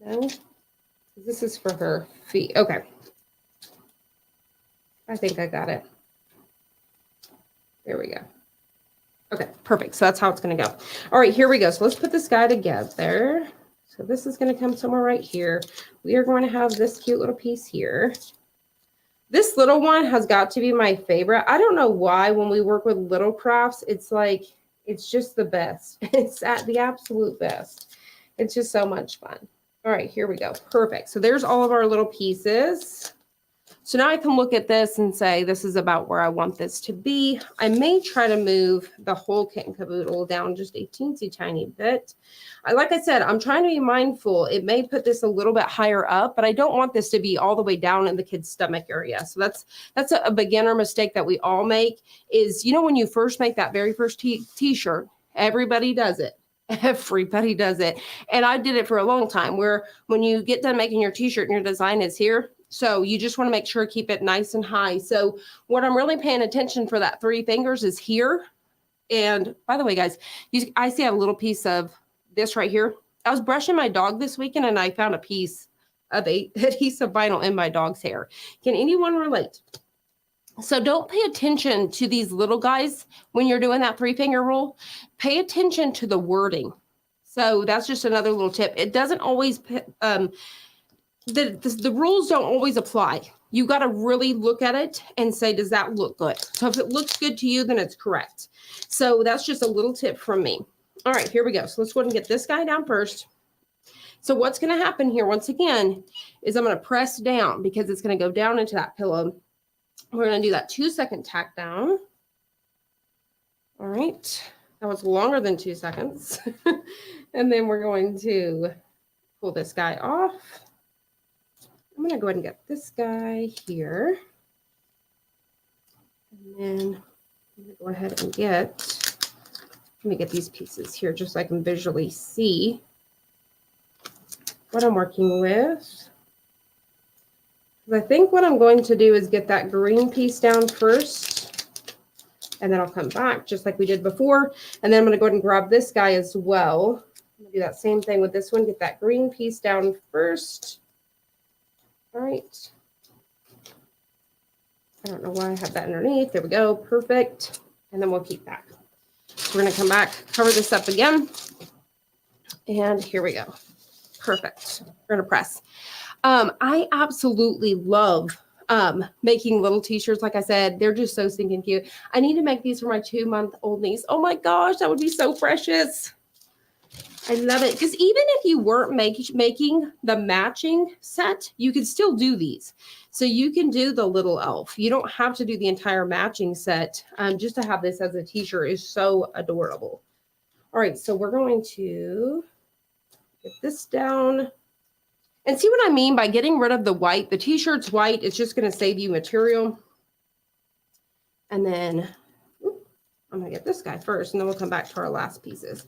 no, this is for her feet. Okay. I think I got it. There we go. Okay, perfect. So that's how it's going to go. All right, here we go. So let's put this guy together. So this is going to come somewhere right here. We are going to have this cute little piece here. This little one has got to be my favorite. I don't know why when we work with little crafts, it's like, it's just the best. It's at the absolute best. It's just so much fun. All right, here we go. Perfect. So there's all of our little pieces. So now I can look at this and say, this is about where I want this to be. I may try to move the whole kit and caboodle down just a teensy tiny bit. Like I said, I'm trying to be mindful. It may put this a little bit higher up, but I don't want this to be all the way down in the kid's stomach area. So that's a beginner mistake that we all make is, you know, when you first make that very first t-shirt, everybody does it. Everybody does it. And I did it for a long time where when you get done making your t-shirt and your design is here, so you just want to make sure keep it nice and high. So what I'm really paying attention for that 3 fingers is here. And by the way, guys, I see a little piece of this right here. I was brushing my dog this weekend and I found a piece of adhesive vinyl in my dog's hair. Can anyone relate? So don't pay attention to these little guys when you're doing that 3-finger rule. Pay attention to the wording. So that's just another little tip. It doesn't always the rules don't always apply. You got to really look at it and say, does that look good? So if it looks good to you, then it's correct. So that's just a little tip from me. All right, here we go. So let's go ahead and get this guy down first. So what's going to happen here, once again, is I'm going to press down because it's going to go down into that pillow. We're going to do that 2-second tack down. All right. That was longer than 2 seconds. And then we're going to pull this guy off. I'm going to go ahead and get this guy here. And then I'm going to go ahead and let me get these pieces here just so I can visually see what I'm working with. I think what I'm going to do is get that green piece down first, and then I'll come back just like we did before. And then I'm going to go ahead and grab this guy as well. I'm going to do that same thing with this one. Get that green piece down first. All right. I don't know why I have that underneath. There we go. Perfect. And then we'll keep that. So we're going to come back, cover this up again. And here we go. Perfect. We're going to press. I absolutely love making little t-shirts. Like I said, they're just so stinking cute. I need to make these for my 2-month-old niece. Oh my gosh, that would be so precious. I love it. Because even if you weren't making the matching set, you could still do these. So you can do the little elf. You don't have to do the entire matching set. Just to have this as a t-shirt is so adorable. All right, so we're going to get this down. And see what I mean by getting rid of the white. The t-shirt's white. It's just going to save you material. And then I'm going to get this guy first, and then we'll come back to our last pieces.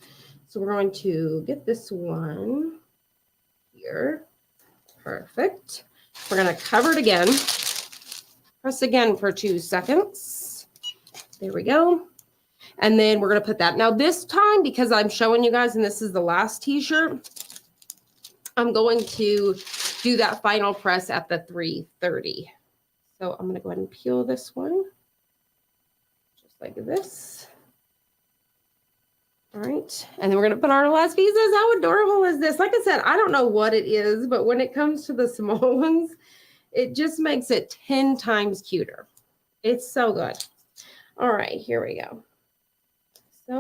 So we're going to get this one here. Perfect. We're going to cover it again. Press again for 2 seconds. There we go. And then we're going to put that. Now this time, because I'm showing you guys, and this is the last t-shirt, I'm going to do that final press at the 330. So I'm going to go ahead and peel this one. Just like this. All right. And then we're going to put our last pieces. How adorable is this? Like I said, I don't know what it is, but when it comes to the small ones, it just makes it 10 times cuter. It's so good. All right, here we go.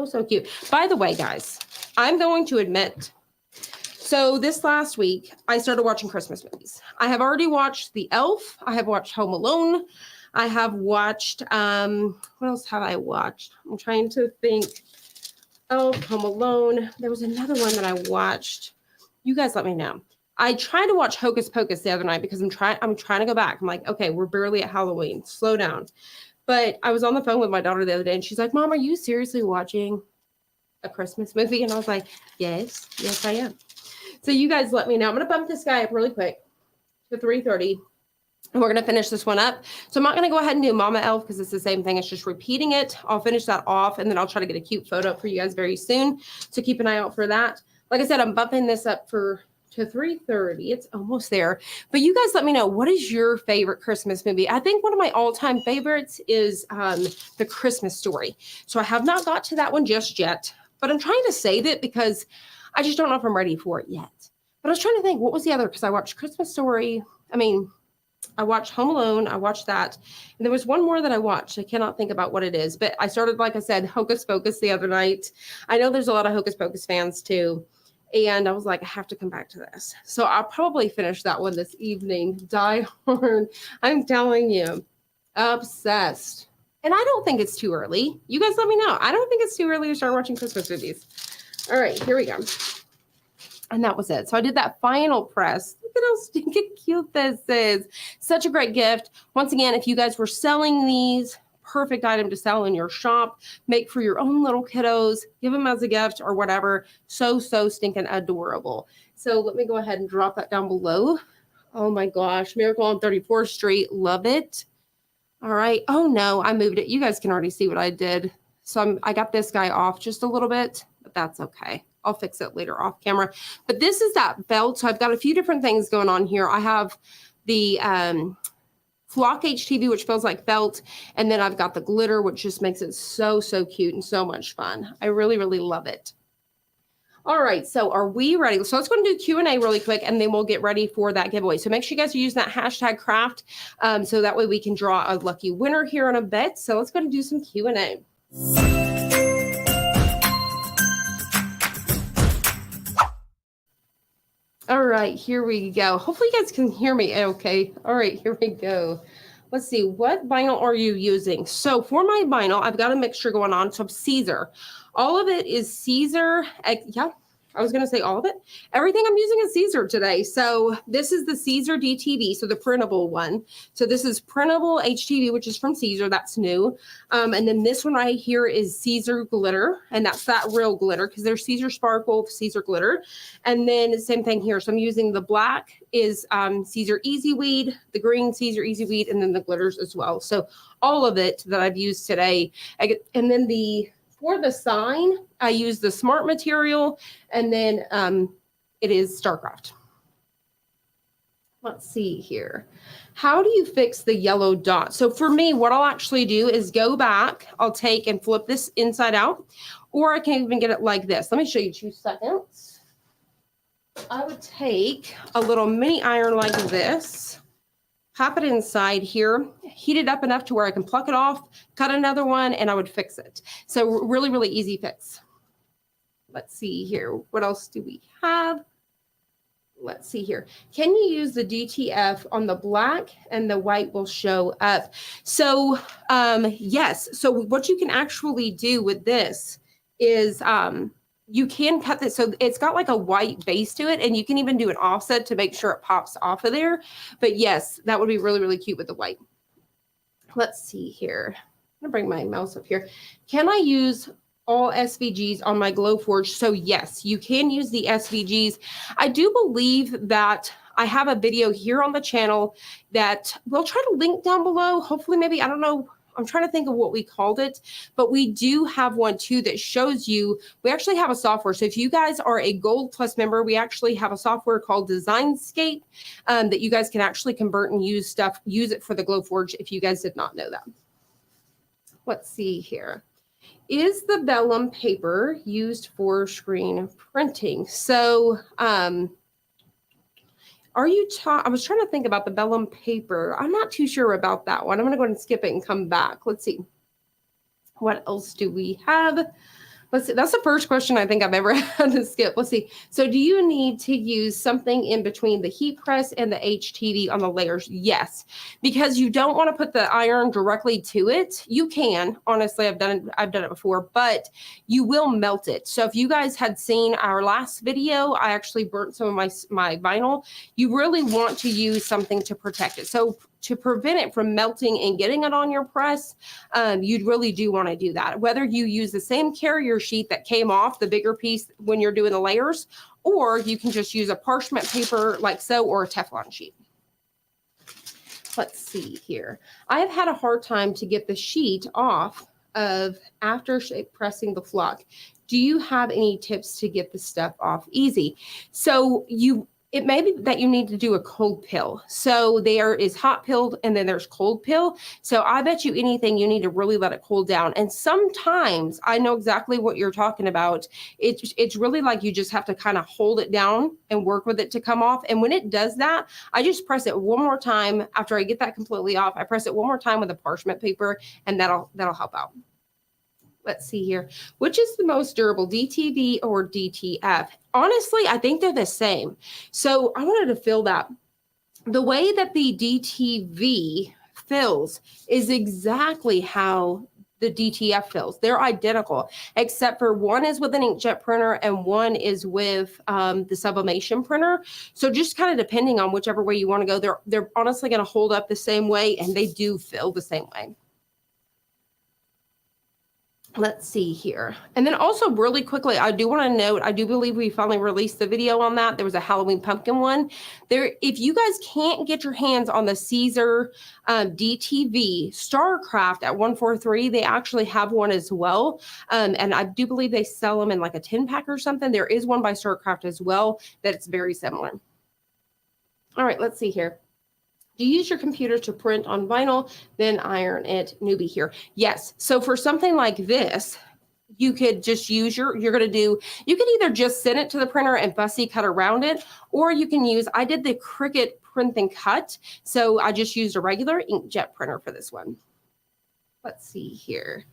So cute. By the way, guys, I'm going to admit, so this last week, I started watching Christmas movies. I have already watched The Elf. I have watched Home Alone. I have watched, what else have I watched? I'm trying to think. Elf, Home Alone. There was another one that I watched. You guys let me know. I tried to watch Hocus Pocus the other night because I'm trying to go back. I'm like, okay, we're barely at Halloween. Slow down. But I was on the phone with my daughter the other day, and she's like, Mom, are you seriously watching a Christmas movie? And I was like, yes, I am. So you guys let me know. I'm going to bump this guy up really quick to 330. And we're going to finish this one up. So I'm not going to go ahead and do Mama Elf because it's the same thing. It's just repeating it. I'll finish that off, and then I'll try to get a cute photo for you guys very soon. So keep an eye out for that. Like I said, I'm bumping this up to 330. It's almost there. But you guys let me know, what is your favorite Christmas movie? I think one of my all-time favorites is The Christmas Story. So I have not got to that one just yet, but I'm trying to save it because I just don't know if I'm ready for it yet. But I was trying to think, what was the other? Because I watched Christmas Story. I watched Home Alone. I watched that. And there was one more that I watched. I cannot think about what it is. But I started, like I said, Hocus Pocus the other night. I know there's a lot of Hocus Pocus fans too. And I was like, I have to come back to this. So I'll probably finish that one this evening. Die Hard. I'm telling you. Obsessed. And I don't think it's too early. You guys let me know. I don't think it's too early to start watching Christmas movies. All right, here we go. And that was it. So I did that final press. Look at how stinking cute this is. Such a great gift. Once again, if you guys were selling these, perfect item to sell in your shop. Make for your own little kiddos. Give them as a gift or whatever. So stinking adorable. So let me go ahead and drop that down below. Oh my gosh. Miracle on 34th Street. Love it. All right. Oh no, I moved it. You guys can already see what I did. So I got this guy off just a little bit, but that's okay. I'll fix it later off camera. But this is that belt. So I've got a few different things going on here. I have the Flock HTV, which feels like felt. And then I've got the glitter, which just makes it so cute and so much fun. I really love it. All right, so are we ready? So let's go and do Q&A really quick, and then we'll get ready for that giveaway. So make sure you guys are using that hashtag craft, so that way we can draw a lucky winner here in a bit. So let's go and do some Q&A. All right, here we go. Hopefully you guys can hear me okay. All right, here we go. Let's see, what vinyl are you using? So for my vinyl, I've got a mixture going on. So Caesar. All of it is Caesar. Yeah, I was going to say all of it. Everything I'm using is Caesar today. So this is the Caesar DTV, so the printable one. So this is printable HTV, which is from Caesar. That's new. And then this one right here is Caesar glitter. And that's that real glitter because there's Caesar sparkle, Caesar glitter. And then the same thing here. So I'm using the black is Caesar Easy Weed, the green Caesar Easy Weed, and then the glitters as well. So all of it that I've used today. And then for the sign, I use the Smart material, and then it is Starcraft. Let's see here. How do you fix the yellow dot? So for me, what I'll actually do is go back. I'll take and flip this inside out, or I can even get it like this. Let me show you 2 seconds. I would take a little mini iron like this, pop it inside here, heat it up enough to where I can pluck it off, cut another one, and I would fix it. So really easy fix. Let's see here. What else do we have? Let's see here. Can you use the DTF on the black and the white will show up? So yes. So what you can actually do with this is you can cut this. So it's got like a white base to it, and you can even do an offset to make sure it pops off of there. But yes, that would be really, really cute with the white. Let's see here. I'm gonna bring my mouse up here. Can I use all SVGs on my Glowforge? So yes, you can use the SVGs. I do believe that I have a video here on the channel that we'll try to link down below. Hopefully, maybe, I don't know. I'm trying to think of what we called it, but we do have one too that shows you, we actually have a software. So if you guys are a Gold Plus member, we actually have a software called Designscape that you guys can actually convert and use it for the Glowforge if you guys did not know that. Let's see here. Is the vellum paper used for screen printing? So, I was trying to think about the vellum paper. I'm not too sure about that one. I'm going to go ahead and skip it and come back. Let's see. What else do we have? Let's see. That's the first question I think I've ever had to skip. Let's see. So do you need to use something in between the heat press and the HTV on the layers? Yes, because you don't want to put the iron directly to it. You can, honestly, I've done it before, but you will melt it. So if you guys had seen our last video, I actually burnt some of my vinyl. You really want to use something to protect it. So to prevent it from melting and getting it on your press, you really do want to do that. Whether you use the same carrier sheet that came off the bigger piece when you're doing the layers, or you can just use a parchment paper like so, or a Teflon sheet. Let's see here. I have had a hard time to get the sheet off of after pressing the flock. Do you have any tips to get the stuff off easy? So it may be that you need to do a cold pill. So there is hot pill and then there's cold pill. So I bet you anything, you need to really let it cool down. And sometimes I know exactly what you're talking about. It's really like you just have to kind of hold it down and work with it to come off. And when it does that, I just press it one more time. After I get that completely off, I press it one more time with a parchment paper, and that'll help out. Let's see here. Which is the most durable, DTV or DTF? Honestly, I think they're the same. So I wanted to fill that. The way that the DTV fills is exactly how the DTF fills. They're identical, except for one is with an inkjet printer and one is with the sublimation printer. So just kind of depending on whichever way you want to go, they're honestly going to hold up the same way, and they do fill the same way. Let's see here. And then also really quickly, I do want to note, I do believe we finally released the video on that. There was a Halloween pumpkin one. If you guys can't get your hands on the Caesar DTV Starcraft at 143, they actually have one as well. And I do believe they sell them in like a 10-pack or something. There is one by Starcraft as well that's very similar. All right, let's see here. Do you use your computer to print on vinyl, then iron it? Newbie here. Yes. So for something like this, you could just use you could either just send it to the printer and fussy cut around it, or you can use, I did the Cricut print and cut. So I just used a regular inkjet printer for this one. Let's see here.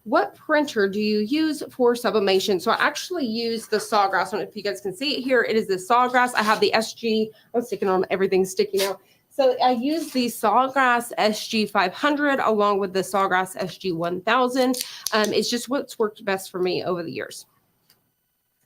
What printer do you use for sublimation? So I actually use the Sawgrass. I don't know if you guys can see it here. It is the Sawgrass. I have the SG. I'm sticking on everything sticky now. So I use the Sawgrass SG500 along with the Sawgrass SG1000. It's just what's worked best for me over the years.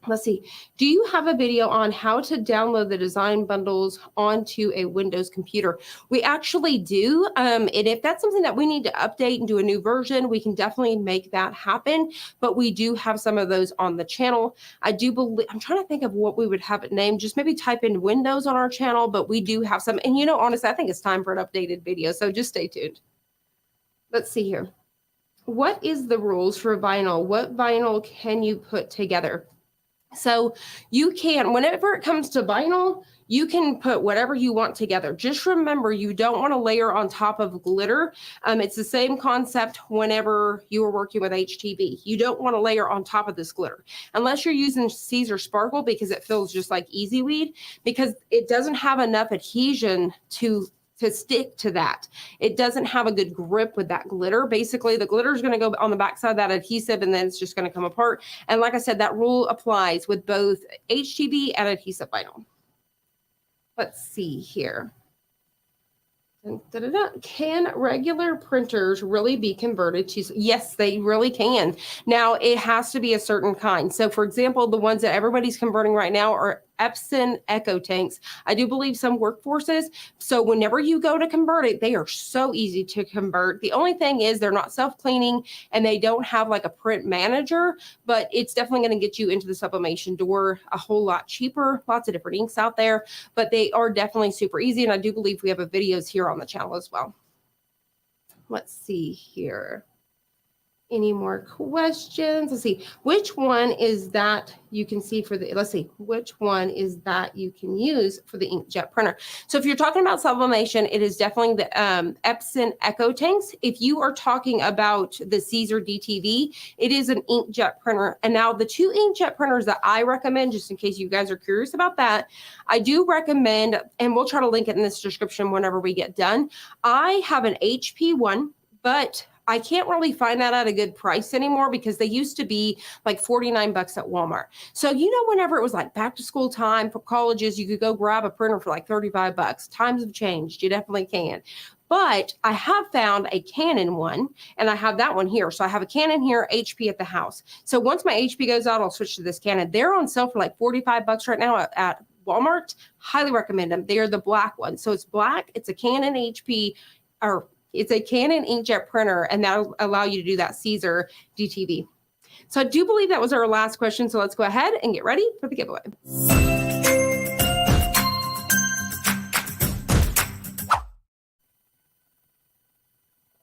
Let's see. Do you have a video on how to download the design bundles onto a Windows computer? We actually do. And if that's something that we need to update and do a new version, we can definitely make that happen. But we do have some of those on the channel. I do believe, I'm trying to think of what we would have it named. Just maybe type in Windows on our channel, but we do have some. And you know, honestly, I think it's time for an updated video. So just stay tuned. Let's see here. What is the rules for vinyl? What vinyl can you put together? So you can, whenever it comes to vinyl, you can put whatever you want together. Just remember, you don't want to layer on top of glitter. It's the same concept whenever you were working with HTV. You don't want to layer on top of this glitter unless you're using Caesar Sparkle, because it feels just like Easy Weed, because it doesn't have enough adhesion to to stick to that. It doesn't have a good grip with that glitter. Basically, the glitter is going to go on the backside of that adhesive, and then it's just going to come apart. And like I said, that rule applies with both HTV and adhesive vinyl. Let's see here. Can regular printers really be converted to? Yes, they really can. Now, it has to be a certain kind. So, for example, the ones that everybody's converting right now are Epson Echo tanks. I do believe some workforces. So whenever you go to convert it, they are so easy to convert. The only thing is they're not self-cleaning and they don't have like a print manager, but it's definitely going to get you into the sublimation door a whole lot cheaper. Lots of different inks out there, but they are definitely super easy. And I do believe we have videos here on the channel as well. Let's see here. Any more questions? Let's see. Which one is that you can see for the, let's see, which one is that you can use for the inkjet printer? So if you're talking about sublimation, it is definitely the Epson Echo tanks. If you are talking about the Caesar DTV, it is an inkjet printer. And now the two inkjet printers that I recommend, just in case you guys are curious about that, I do recommend, and we'll try to link it in this description whenever we get done. I have an HP one, but I can't really find that at a good price anymore because they used to be like 49 bucks at Walmart. So, you know, whenever it was like back to school time for colleges, you could go grab a printer for like 35 bucks. Times have changed. You definitely can. But I have found a Canon one, and I have that one here. So I have a Canon here, HP at the house. So once my HP goes out, I'll switch to this Canon. They're on sale for like 45 bucks right now at Walmart. Highly recommend them. They are the black one. So it's black. It's a Canon HP, or it's a Canon inkjet printer, and that'll allow you to do that Caesar DTV. So I do believe that was our last question. So let's go ahead and get ready for the giveaway.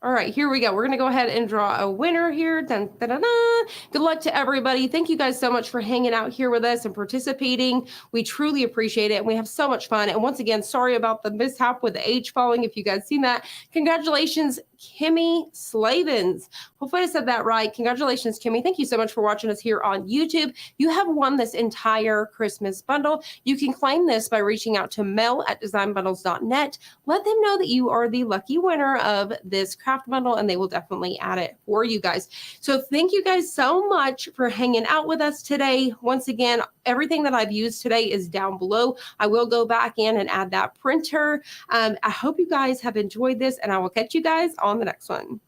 All right, here we go. We're going to go ahead and draw a winner here. Dun, dun, dun, dun. Good luck to everybody. Thank you guys so much for hanging out here with us and participating. We truly appreciate it, and we have so much fun. And once again, sorry about the mishap with the age falling. If you guys seen that, congratulations, Kimmy Slavens. Hopefully I said that right. Congratulations, Kimmy. Thank you so much for watching us here on YouTube. You have won this entire Christmas bundle. You can claim this by reaching out to mel@designbundles.net. Let them know that you are the lucky winner of this craft bundle, and they will definitely add it for you guys. So thank you guys so much for hanging out with us today. Once again, everything that I've used today is down below. I will go back in and add that printer. I hope you guys have enjoyed this, and I will catch you guys on the next one.